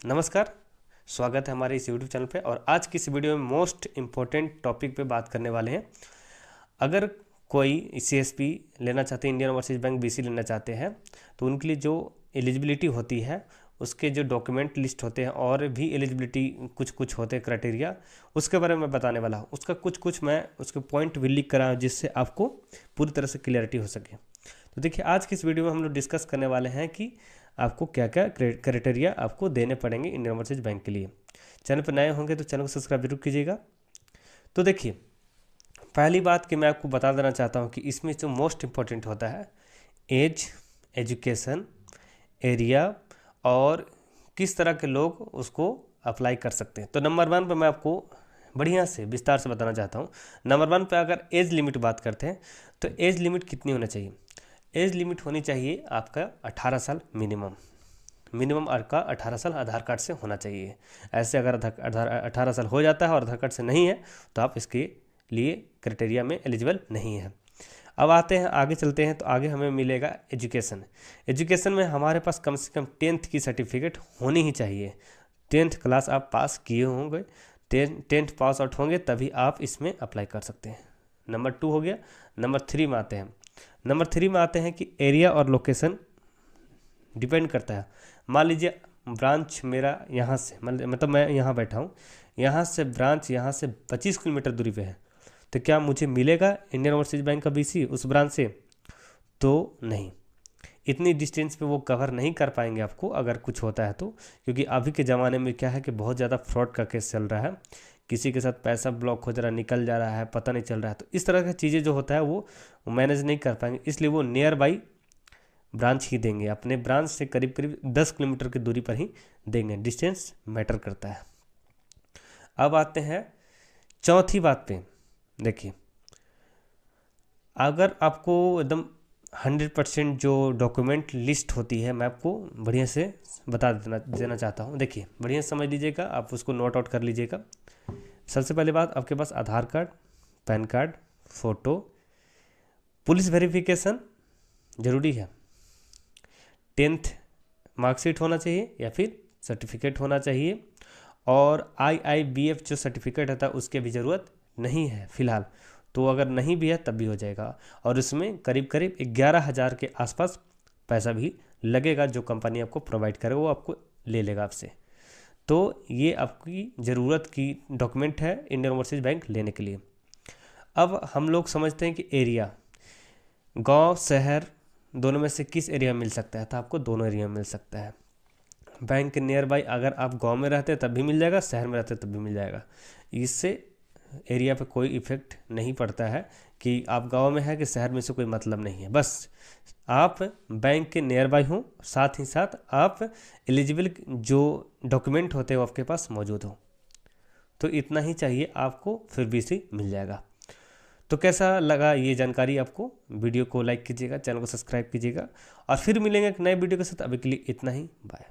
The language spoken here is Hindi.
नमस्कार, स्वागत है हमारे इस यूट्यूब चैनल पे। और आज की इस वीडियो में मोस्ट इम्पोर्टेंट टॉपिक पे बात करने वाले हैं। अगर कोई सीएसपी लेना चाहते हैं, इंडियन ओवरसीज बैंक बीसी लेना चाहते हैं, तो उनके लिए जो एलिजिबिलिटी होती है, उसके जो डॉक्यूमेंट लिस्ट होते हैं और भी एलिजिबिलिटी कुछ होते हैं क्राइटेरिया, उसके बारे में बताने वाला हूँ। उसका कुछ मैं उसके पॉइंट भी लिख कर आया हूँ जिससे आपको पूरी तरह से क्लियरिटी हो सके। तो देखिए, आज की इस वीडियो में हम लोग डिस्कस करने वाले हैं कि आपको क्या क्या क्राइटेरिया आपको देने पड़ेंगे इंडियन ओवरसीज बैंक के लिए। चैनल पर नए होंगे तो चैनल को सब्सक्राइब जरूर कीजिएगा। तो देखिए, पहली बात कि मैं आपको बता देना चाहता हूँ कि इसमें जो मोस्ट इम्पोर्टेंट होता है एज, एजुकेशन, एरिया और किस तरह के लोग उसको अप्लाई कर सकते हैं। तो नंबर 1 पर मैं आपको बढ़िया से विस्तार से बताना चाहता हूँ। नंबर 1 पे अगर एज लिमिट बात करते हैं तो एज लिमिट कितनी होना चाहिए? एज लिमिट होनी चाहिए आपका 18 साल मिनिमम आपका 18 साल आधार कार्ड से होना चाहिए। ऐसे अगर 18 साल हो जाता है और आधार कार्ड से नहीं है तो आप इसके लिए क्राइटेरिया में एलिजिबल नहीं है। अब आते हैं आगे, चलते हैं। तो आगे हमें मिलेगा एजुकेशन। एजुकेशन में हमारे पास कम से कम 10th की सर्टिफिकेट होनी ही चाहिए। 10th क्लास आप पास किए होंगे, 10th पास आउट होंगे तभी आप इसमें अप्लाई कर सकते हैं। नंबर 2 हो गया। नंबर 3 में आते हैं। नंबर 3 में आते हैं कि एरिया और लोकेशन डिपेंड करता है। मान लीजिए ब्रांच मेरा यहाँ से, मतलब मैं यहाँ बैठा हूँ, यहाँ से ब्रांच यहाँ से 25 किलोमीटर दूरी पे है, तो क्या मुझे मिलेगा इंडियन ओवरसीज बैंक का बीसी उस ब्रांच से? तो नहीं, इतनी डिस्टेंस पे वो कवर नहीं कर पाएंगे आपको अगर कुछ होता है तो। क्योंकि अभी के ज़माने में क्या है कि बहुत ज़्यादा फ्रॉड का केस चल रहा है, किसी के साथ पैसा ब्लॉक हो जा रहा है, निकल जा रहा है, पता नहीं चल रहा है। तो इस तरह की चीज़ें जो होता है वो मैनेज नहीं कर पाएंगे, इसलिए वो नियर बाई ब्रांच ही देंगे। अपने ब्रांच से करीब करीब 10 किलोमीटर की दूरी पर ही देंगे। डिस्टेंस मैटर करता है। अब आते हैं चौथी बात पे। देखिए, अगर आपको एकदम 100% जो डॉक्यूमेंट लिस्ट होती है, मैं आपको बढ़िया से बता देना चाहता हूँ। देखिए, बढ़िया से समझ लीजिएगा, आप उसको नोट आउट कर लीजिएगा। सबसे पहले बात, आपके पास Aadhaar card, pan card, photo, police verification ज़रूरी है, 10th मार्कशीट होना चाहिए या फिर सर्टिफिकेट होना चाहिए, और IIBF जो सर्टिफिकेट होता है उसके भी ज़रूरत नहीं है फ़िलहाल। तो अगर नहीं भी है तब भी हो जाएगा। और उसमें करीब करीब 11,000 के आसपास पैसा भी लगेगा, जो कंपनी आपको प्रोवाइड करेगा वो आपको ले लेगा आपसे। तो ये आपकी ज़रूरत की डॉक्यूमेंट है इंडियन ओवरसीज बैंक लेने के लिए। अब हम लोग समझते हैं कि एरिया, गांव शहर दोनों में से किस एरिया में मिल सकता है? तो आपको दोनों एरिया में मिल सकता है। बैंक के नियर बाई अगर आप गांव में रहते हैं तब भी मिल जाएगा, शहर में रहते हैं तब भी मिल जाएगा। इससे एरिया पे कोई इफेक्ट नहीं पड़ता है कि आप गांव में है कि शहर में, से कोई मतलब नहीं है। बस आप बैंक के नियर बाई हों, साथ ही साथ आप एलिजिबल जो डॉक्यूमेंट होते हैं वो आपके पास मौजूद हो। तो इतना ही चाहिए आपको, फिर बीसी मिल जाएगा। तो कैसा लगा ये जानकारी आपको? वीडियो को लाइक कीजिएगा, चैनल को सब्सक्राइब कीजिएगा, और फिर मिलेंगे एक नए वीडियो के साथ। अभी के लिए इतना ही, बाय।